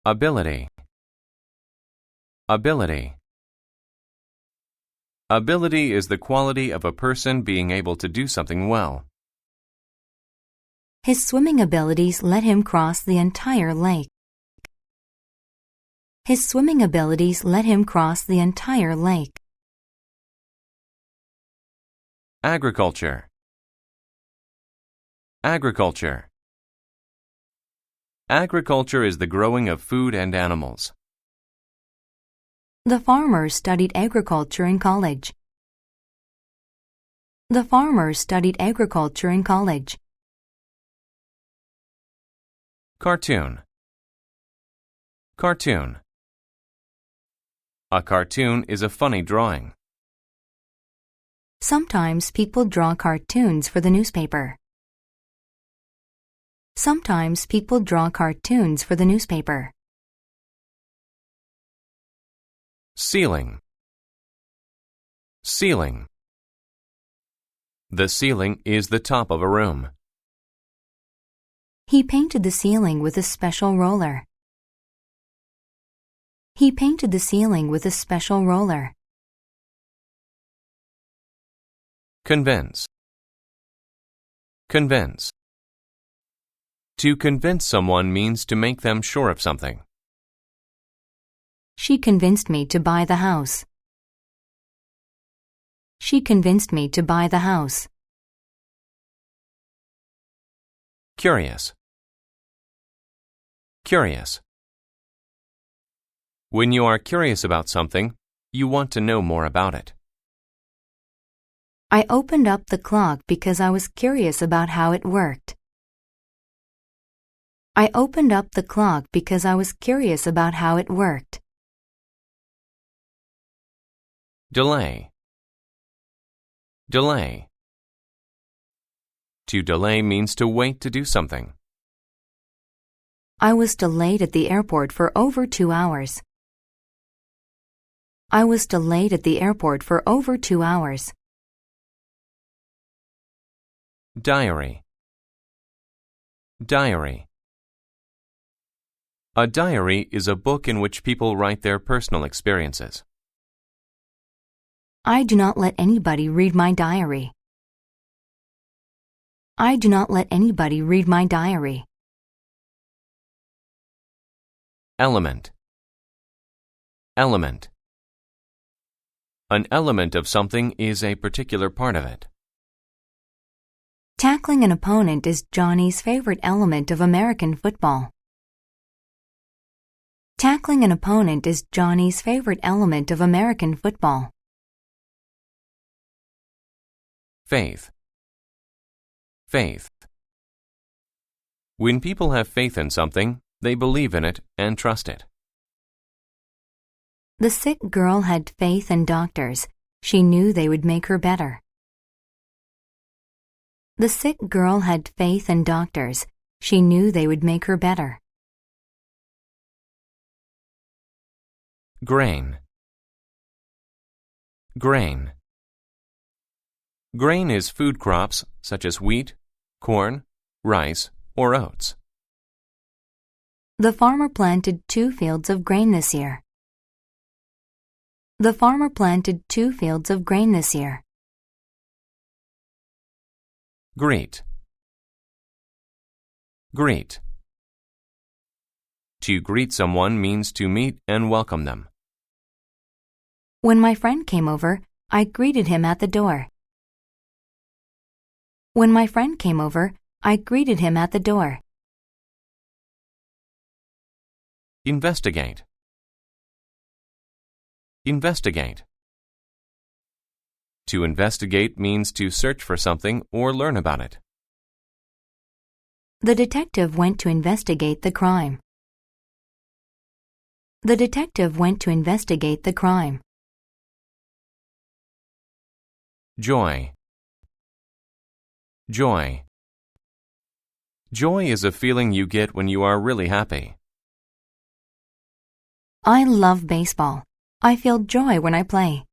Ability. Ability. Ability is the quality of a person being able to do something well. His swimming abilities let him cross the entire lake. His swimming abilities let him cross the entire lake. Agriculture. Agriculture. Agriculture is the growing of food and animals. The farmers studied agriculture in college. The farmers studied agriculture in college. Cartoon. Cartoon. A cartoon is a funny drawing. Sometimes people draw cartoons for the newspaper. Sometimes people draw cartoons for the newspaper. Ceiling. Ceiling. The ceiling is the top of a room. He painted the ceiling with a special roller. He painted the ceiling with a special roller. Convince. Convince. To convince someone means to make them sure of something. She convinced me to buy the house. She convinced me to buy the house. Curious. Curious. When you are curious about something, you want to know more about it. I opened up the clock because I was curious about how it worked. I opened up the clock because I was curious about how it worked. Delay. Delay. To delay means to wait to do something. I was delayed at the airport for over 2 hours. I was delayed at the airport for over 2 hours. Diary. Diary. A diary is a book in which people write their personal experiences. I do not let anybody read my diary. I do not let anybody read my diary. Element. Element. An element of something is a particular part of it. Tackling an opponent is Johnny's favorite element of American football. Tackling an opponent is Johnny's favorite element of American football. Faith. Faith. When people have faith in something, they believe in it and trust it. The sick girl had faith in doctors. She knew they would make her better. The sick girl had faith in doctors. She knew they would make her better. Grain. Grain. Grain is food crops such as wheat, corn, rice, or oats. The farmer planted 2 fields of grain this year. The farmer planted 2 fields of grain this year. Greet. Greet. To greet someone means to meet and welcome them. When my friend came over, I greeted him at the door. When my friend came over, I greeted him at the door. Investigate. Investigate. To investigate means to search for something or learn about it. The detective went to investigate the crime. The detective went to investigate the crime. Joy. Joy. Joy is a feeling you get when you are really happy. I love baseball. I feel joy when I play.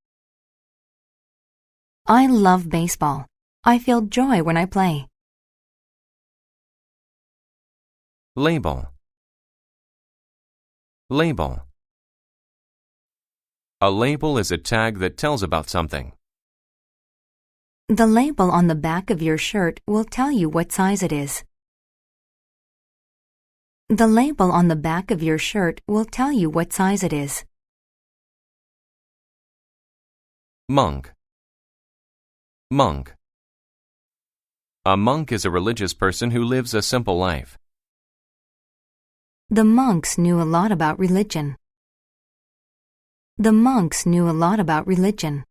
I love baseball. I feel joy when I play. Label. Label. A label is a tag that tells about something. The label on the back of your shirt will tell you what size it is. The label on the back of your shirt will tell you what size it is. Monk. Monk. A monk is a religious person who lives a simple life. The monks knew a lot about religion. The monks knew a lot about religion.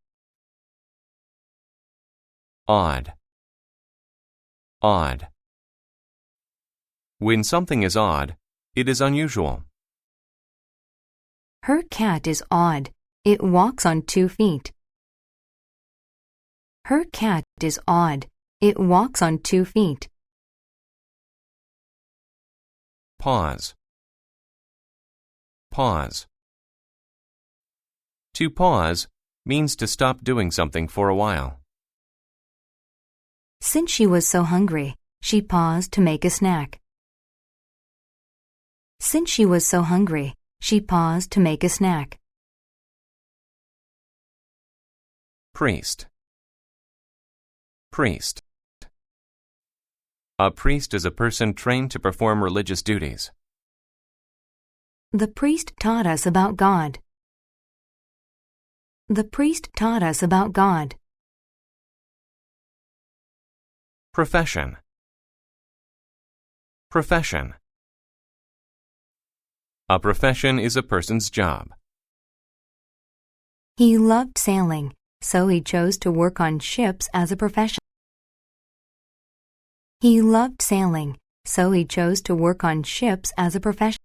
Odd. Odd. When something is odd, it is unusual. Her cat is odd. It walks on 2 feet. Her cat is odd. It walks on 2 feet. Pause. Pause. To pause means to stop doing something for a while. Since she was so hungry, she paused to make a snack. Since she was so hungry, she paused to make a snack. Priest. Priest. A priest is a person trained to perform religious duties. The priest taught us about God. The priest taught us about God. Profession. Profession. A profession is a person's job. He loved sailing, so he chose to work on ships as a profession. He loved sailing, so he chose to work on ships as a profession.